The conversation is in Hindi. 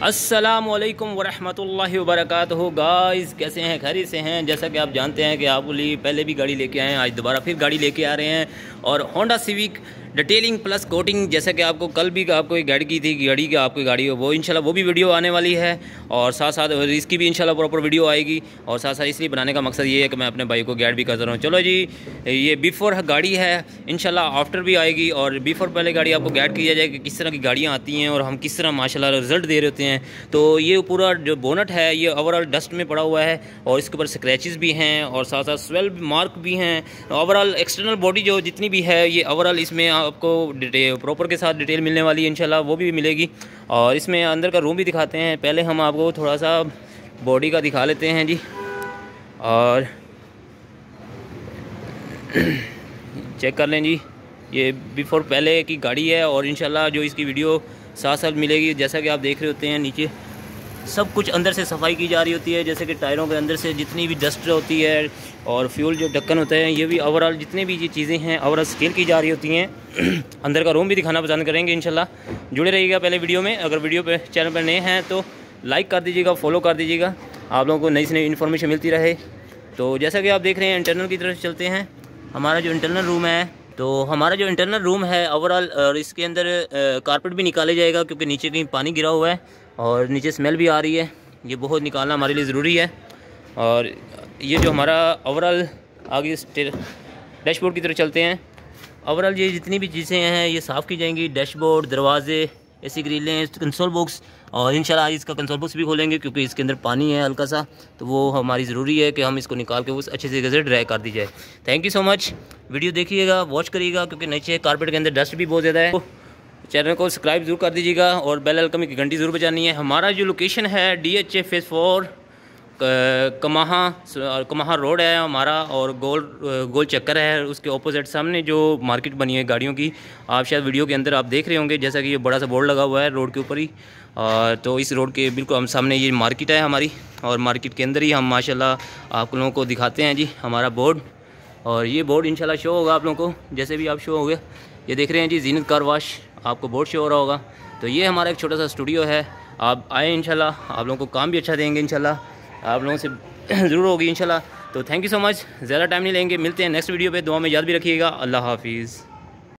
अस्सलामुअलैकुम वरहमतुल्लाहि वबरकातुहू। गाइस कैसे हैं? खैरियत से हैं? जैसा कि आप जानते हैं कि आप पहले भी गाड़ी लेके आए हैं, आज दोबारा फिर गाड़ी लेके आ रहे हैं। और Honda civic detailing plus coating, जैसा कि आपको कल भी आपको एक गाड़ी की थी, गाड़ी की आपकी गाड़ी हो, वो इंशाल्लाह वो भी वीडियो आने वाली है। और साथ साथ इसकी भी इंशाल्लाह प्रॉपर वीडियो आएगी। और साथ साथ इसलिए बनाने का मकसद ये है कि मैं अपने भाई को गाइड भी करता रहूँ। चलो जी, ये बिफोर गाड़ी है, इंशाल्लाह आफ्टर भी आएगी। और बिफोर पहले गाड़ी आपको गाइड किया जाएगा कि किस तरह की गाड़ियाँ आती हैं और हम किस तरह माशाल्लाह रिजल्ट दे रहे होते हैं। तो ये पूरा जो बोनट है ये ओवरऑल डस्ट में पड़ा हुआ है और इसके ऊपर स्क्रैचेस भी हैं और साथ साथ स्वेल मार्क भी हैं। ओवरऑल एक्सटर्नल बॉडी जो जितनी भी है ये ओवरऑल इसमें आपको प्रॉपर के साथ डिटेल मिलने वाली है, इंशाल्लाह वो भी मिलेगी। और इसमें अंदर का रूम भी दिखाते हैं। पहले हम आपको थोड़ा सा बॉडी का दिखा लेते हैं जी। और चेक कर लें जी, ये बिफोर पहले की गाड़ी है और इंशाल्लाह जो इसकी वीडियो साथ साथ मिलेगी। जैसा कि आप देख रहे होते हैं नीचे सब कुछ अंदर से सफाई की जा रही होती है, जैसे कि टायरों के अंदर से जितनी भी डस्ट होती है और फ्यूल जो ढक्कन होता है ये भी ओवरऑल जितनी भी ये चीज़ें हैं ओवरऑल स्केल की जा रही होती हैं। अंदर का रूम भी दिखाना पसंद करेंगे इंशाल्लाह। जुड़े रहिएगा पहले वीडियो में। अगर वीडियो पे चैनल पर नए हैं तो लाइक कर दीजिएगा, फॉलो कर दीजिएगा, आप लोगों को नई से नई इन्फॉर्मेशन मिलती रहे। तो जैसा कि आप देख रहे हैं इंटरनल की तरफ चलते हैं। हमारा जो इंटरनल रूम है, तो हमारा जो इंटरनल रूम है ओवरऑल, और इसके अंदर कारपेट भी निकाले जाएगा क्योंकि नीचे कहीं पानी गिरा हुआ है और नीचे स्मेल भी आ रही है। ये बहुत निकालना हमारे लिए ज़रूरी है। और ये जो हमारा ओवरऑल आगे डैशबोर्ड की तरफ चलते हैं। ओवरऑल ये जितनी भी चीज़ें हैं ये साफ़ की जाएंगी। डैशबोर्ड, दरवाजे, ऐसी ग्रिलें, कंसोल बॉक्स, और इंशाल्लाह इसका कंसोल बॉक्स भी खोलेंगे क्योंकि इसके अंदर पानी है हल्का सा, तो वो हमारी ज़रूरी है कि हम इसको निकाल के उस अच्छे से ड्राई कर दी जाए। Thank you so much. Video देखिएगा, वॉच करिएगा क्योंकि नीचे कारपेट के अंदर डस्ट भी बहुत ज़्यादा है। चैनल को सब्सक्राइब जरूर कर दीजिएगा और बेल आइकन की घंटी ज़रूर बजानी है। हमारा जो लोकेशन है DHA फेज़ 4 कमाहा रोड है हमारा, और गोल चक्कर है उसके ऑपोजिट सामने जो मार्केट बनी है गाड़ियों की। आप शायद वीडियो के अंदर आप देख रहे होंगे, जैसा कि ये बड़ा सा बोर्ड लगा हुआ है रोड के ऊपर ही। तो इस रोड के बिल्कुल हम सामने ये मार्केट है हमारी, और मार्केट के अंदर ही हम माशाल्लाह आप लोगों को दिखाते हैं जी हमारा बोर्ड। और ये बोर्ड इंशाल्लाह शो होगा आप लोगों को, जैसे भी आप शो हो गए। ये देख रहे हैं जी ज़ीनत कार वाश, आपको बोर्ड शो हो रहा होगा। तो ये हमारा एक छोटा सा स्टूडियो है। आप आए इंशाल्लाह, आप लोगों को काम भी अच्छा देंगे इंशाल्लाह, आप लोगों से ज़रूर होगी इंशाल्लाह। तो थैंक यू सो मच। ज़्यादा टाइम नहीं लेंगे, मिलते हैं नेक्स्ट वीडियो पे। दुआ में याद भी रखिएगा। अल्लाह हाफिज़।